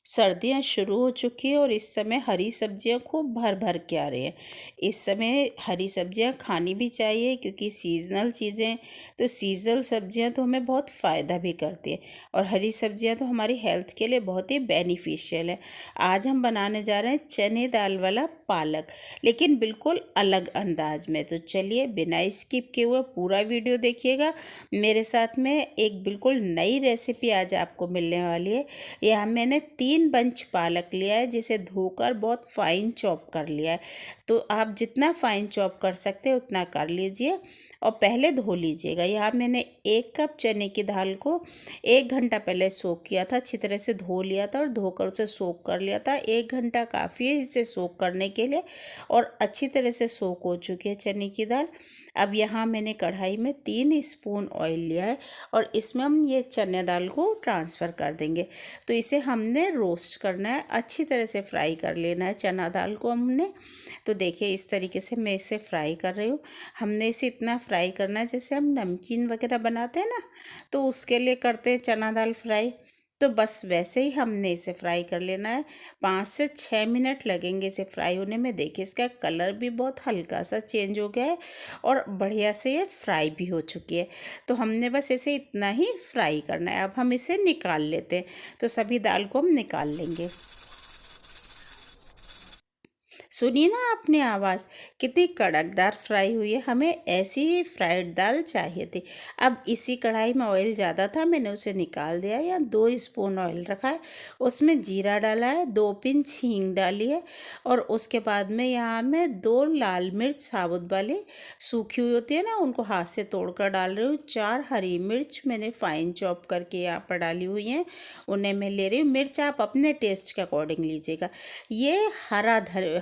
सर्दियाँ शुरू हो चुकी हैं और इस समय हरी सब्जियाँ खूब भर भर के आ रही हैं। इस समय हरी सब्जियाँ खानी भी चाहिए क्योंकि सीज़नल चीज़ें, तो सीज़नल सब्जियाँ तो हमें बहुत फ़ायदा भी करती हैं और हरी सब्जियाँ तो हमारी हेल्थ के लिए बहुत ही बेनिफिशियल है। आज हम बनाने जा रहे हैं चने दाल वाला पालक, लेकिन बिल्कुल अलग अंदाज में। तो चलिए बिना स्किप किए हुए पूरा वीडियो देखिएगा। मेरे साथ में एक बिल्कुल नई रेसिपी आज आपको मिलने वाली है। यहाँ मैंने 3 बंच पालक लिया है जिसे धोकर बहुत फाइन चॉप कर लिया है। तो आप जितना फाइन चॉप कर सकते हैं उतना कर लीजिए और पहले धो लीजिएगा। यहाँ मैंने 1 कप चने की दाल को 1 घंटा पहले सोक किया था, अच्छी तरह से धो लिया था और धोकर उसे सोक कर लिया था। 1 घंटा काफ़ी है इसे सोक करने के लिए और अच्छी तरह से सोक हो चुकी है चने की दाल। अब यहाँ मैंने कढ़ाई में 3 स्पून ऑयल लिया है और इसमें हम ये चने दाल को ट्रांसफ़र कर देंगे। तो इसे हमने रोस्ट करना है, अच्छी तरह से फ्राई कर लेना है चना दाल को हमने। तो देखिए इस तरीके से मैं इसे फ्राई कर रही हूँ। हमने इसे इतना फ्राई करना है जैसे हम नमकीन वगैरह बनाते हैं ना, तो उसके लिए करते हैं चना दाल फ्राई। तो बस वैसे ही हमने इसे फ्राई कर लेना है। 5 से 6 मिनट लगेंगे इसे फ्राई होने में। देखिए इसका कलर भी बहुत हल्का सा चेंज हो गया है और बढ़िया से ये फ्राई भी हो चुकी है। तो हमने बस इसे इतना ही फ्राई करना है। अब हम इसे निकाल लेते हैं। तो सभी दाल को हम निकाल लेंगे। सुनिए ना आपने आवाज़, कितनी कड़कदार फ्राई हुई है। हमें ऐसी ही फ्राइड दाल चाहिए थी। अब इसी कढ़ाई में ऑयल ज़्यादा था, मैंने उसे निकाल दिया। या 2 स्पून ऑयल रखा है, उसमें जीरा डाला है, 2 पिंच हींग डाली है और उसके बाद में यहाँ मैं 2 लाल मिर्च साबुत वाली सूखी हुई होती है ना, उनको हाथ से तोड़कर डाल रही हूँ। 4 हरी मिर्च मैंने फाइन चॉप करके यहाँ पर डाली हुई हैं, उन्हें मैं ले रही हूँ। मिर्च आप अपने टेस्ट के अकॉर्डिंग लीजिएगा। ये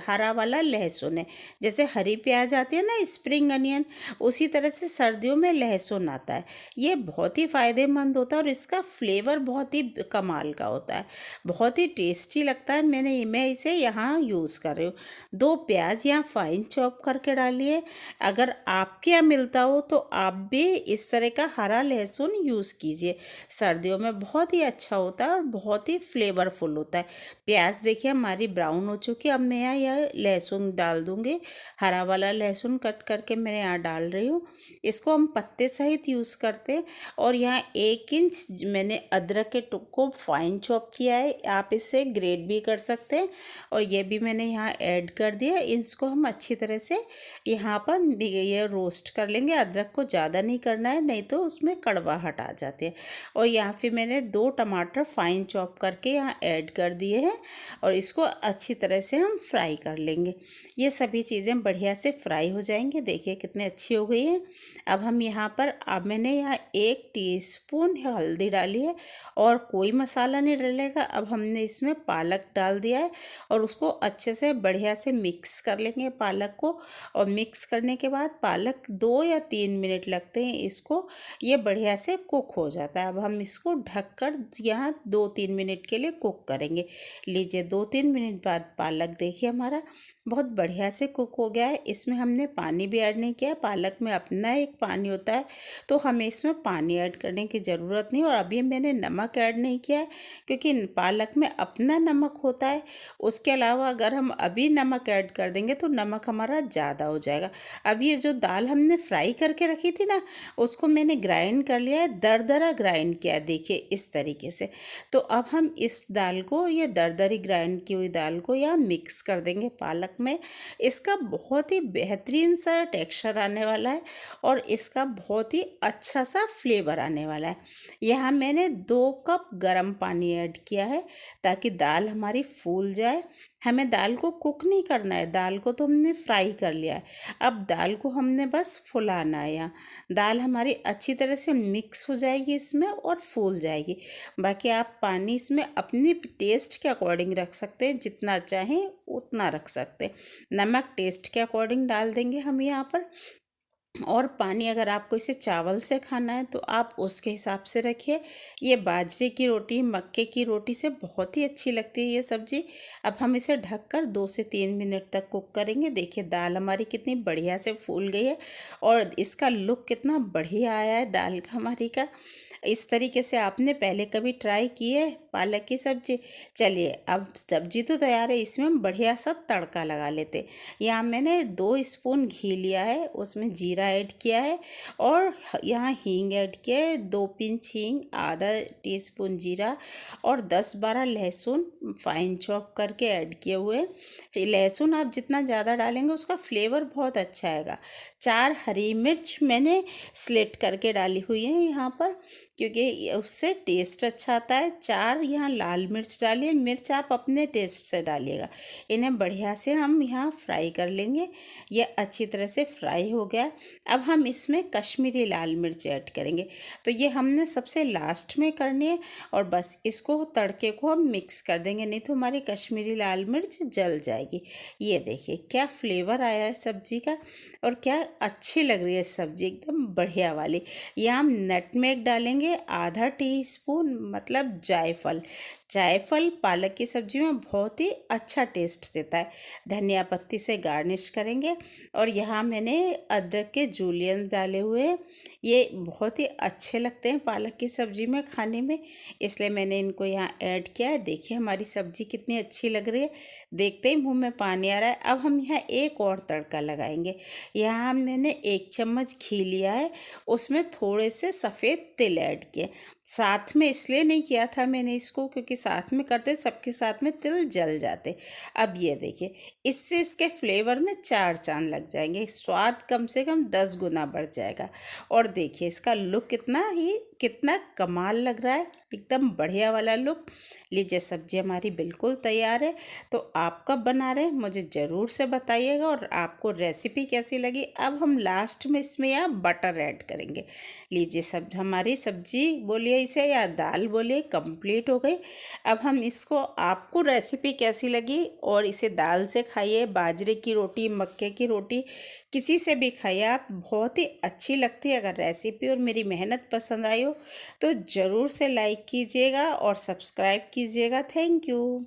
हरा वाला लहसुन है। जैसे हरी प्याज आती है ना, स्प्रिंग अनियन, उसी तरह से सर्दियों में लहसुन आता है। ये बहुत ही फ़ायदेमंद होता है और इसका फ्लेवर बहुत ही कमाल का होता है, बहुत ही टेस्टी लगता है। मैं इसे यहाँ यूज़ कर रही हूँ। 2 प्याज यहाँ फाइन चॉप करके डालिए। अगर आपके यहाँ मिलता हो तो आप भी इस तरह का हरा लहसुन यूज़ कीजिए। सर्दियों में बहुत ही अच्छा होता है और बहुत ही फ्लेवरफुल होता है। प्याज देखिए हमारी ब्राउन हो चुकी है। अब मैं यहाँ यह लहसुन डाल दूँगी। हरा वाला लहसुन कट करके मैं यहाँ डाल रही हूँ। इसको हम पत्ते सहित यूज़ करते हैं। और यहाँ 1 इंच मैंने अदरक के टुक को फाइन चॉप किया है, आप इसे ग्रेट भी कर सकते हैं। और ये भी मैंने यहाँ ऐड कर दिया। इसको हम अच्छी तरह से यहाँ पर ये रोस्ट कर लेंगे। अदरक को ज़्यादा नहीं करना है, नहीं तो उसमें कड़वाहट आ जाती है। और यहाँ फिर मैंने 2 टमाटर फाइन चॉप करके यहाँ ऐड कर दिए हैं और इसको अच्छी तरह से हम फ्राई कर लेंगे। ये सभी चीज़ें बढ़िया से फ्राई हो जाएंगी। देखिए कितनी अच्छी हो गई है। अब मैंने यहाँ 1 टीस्पून हल्दी डाली है और कोई मसाला नहीं डलेगा। अब हमने इसमें पालक डाल दिया है और उसको अच्छे से बढ़िया से मिक्स कर लेंगे पालक को। और मिक्स करने के बाद पालक 2 या 3 मिनट लगते हैं इसको, ये बढ़िया से कुक हो जाता है। अब हम इसको ढककर यहाँ 2-3 मिनट के लिए कुक करेंगे। लीजिए 2-3 मिनट बाद पालक देखिए हमारा बहुत बढ़िया से कुक हो गया है। इसमें हमने पानी भी ऐड नहीं किया। पालक में अपना एक पानी होता है, तो हमें इसमें पानी ऐड करने की ज़रूरत नहीं। और अभी मैंने नमक ऐड नहीं किया है क्योंकि पालक में अपना नमक होता है। उसके अलावा अगर हम अभी नमक ऐड कर देंगे तो नमक हमारा ज़्यादा हो जाएगा। अब ये जो दाल हमने फ्राई करके रखी थी ना, उसको मैंने ग्राइंड कर लिया है, दरदरा ग्राइंड किया है, देखिए इस तरीके से। तो अब हम इस दाल को, ये दरदरी ग्राइंड की हुई दाल को यहाँ मिक्स कर देंगे पालक में। इसका बहुत ही बेहतरीन सा टेक्सचर आने वाला है और इसका बहुत ही अच्छा सा फ्लेवर आने वाला है। यहाँ मैंने 2 कप गर्म पानी ऐड किया है ताकि दाल हमारी फूल जाए। हमें दाल को कुक नहीं करना है, दाल को तो हमने फ्राई कर लिया है। अब दाल को हमने बस फुलाना है। यहाँ दाल हमारी अच्छी तरह से मिक्स हो जाएगी इसमें और फूल जाएगी। बाकी आप पानी इसमें अपनी टेस्ट के अकॉर्डिंग रख सकते हैं, जितना चाहें उतना रख सकते हैं। नमक टेस्ट के अकॉर्डिंग डाल देंगे हम यहाँ पर। और पानी अगर आपको इसे चावल से खाना है तो आप उसके हिसाब से रखिए। ये बाजरे की रोटी, मक्के की रोटी से बहुत ही अच्छी लगती है ये सब्ज़ी। अब हम इसे ढककर 2 से 3 मिनट तक कुक करेंगे। देखिए दाल हमारी कितनी बढ़िया से फूल गई है और इसका लुक कितना बढ़िया आया है दाल का हमारी का। इस तरीके से आपने पहले कभी ट्राई की है पालक की सब्जी? चलिए अब सब्जी तो तैयार है, इसमें हम बढ़िया सा तड़का लगा लेते। यहाँ मैंने 2 स्पून घी लिया है, उसमें जीरा ऐड किया है और यहाँ हींग ऐड किया है, 2 पिंच हींग, आधा टीस्पून जीरा और 10-12 लहसुन फाइन चॉप करके ऐड किए हुए हैं। लहसुन आप जितना ज़्यादा डालेंगे उसका फ्लेवर बहुत अच्छा आएगा। 4 हरी मिर्च मैंने स्लिट करके डाली हुई है यहाँ पर, क्योंकि उससे टेस्ट अच्छा आता है। 4 यहाँ लाल मिर्च डालिए, मिर्च आप अपने टेस्ट से डालिएगा। इन्हें बढ़िया से हम यहाँ फ्राई कर लेंगे। ये अच्छी तरह से फ्राई हो गया। अब हम इसमें कश्मीरी लाल मिर्च ऐड करेंगे, तो ये हमने सबसे लास्ट में करनी है। और बस इसको तड़के को हम मिक्स कर देंगे, नहीं तो हमारी कश्मीरी लाल मिर्च जल जाएगी। ये देखिए क्या फ्लेवर आया है सब्जी का, और क्या अच्छी लग रही है सब्जी, एकदम बढ़िया वाली। यहाँ हम नटमेग डालेंगे, आधा टीस्पून, मतलब जायफल। जायफल पालक की सब्जी में बहुत ही अच्छा टेस्ट देता है। धनिया पत्ती से गार्निश करेंगे। और यहाँ मैंने अदरक के जूलियन डाले हुए हैं, ये बहुत ही अच्छे लगते हैं पालक की सब्जी में खाने में, इसलिए मैंने इनको यहाँ ऐड किया है। देखिए हमारी सब्जी कितनी अच्छी लग रही है, देखते ही मुंह में पानी आ रहा है। अब हम यहाँ एक और तड़का लगाएंगे। यहाँ मैंने 1 चम्मच घी लिया है, उसमें थोड़े से सफ़ेद तिल ऐड किए। साथ में इसलिए नहीं किया था मैंने इसको, क्योंकि साथ में करते सबके साथ में तिल जल जाते। अब ये देखिए, इससे इसके फ्लेवर में 4 चांद लग जाएंगे, स्वाद कम से कम 10 गुना बढ़ जाएगा। और देखिए इसका लुक कितना कमाल लग रहा है, एकदम बढ़िया वाला लुक। लीजिए सब्जी हमारी बिल्कुल तैयार है। तो आप कब बना रहे हैं मुझे ज़रूर से बताइएगा, और आपको रेसिपी कैसी लगी। अब हम लास्ट में इसमें यहाँ बटर ऐड करेंगे। लीजिए सब हमारी सब्जी बोलिए इसे या दाल बोलिए कंप्लीट हो गई। अब हम इसको, आपको रेसिपी कैसी लगी, और इसे दाल से खाइए, बाजरे की रोटी, मक्के की रोटी, किसी से भी खाइए आप, बहुत ही अच्छी लगती है। अगर रेसिपी और मेरी मेहनत पसंद आई हो तो ज़रूर से लाइक कीजिएगा और सब्सक्राइब कीजिएगा। Thank you.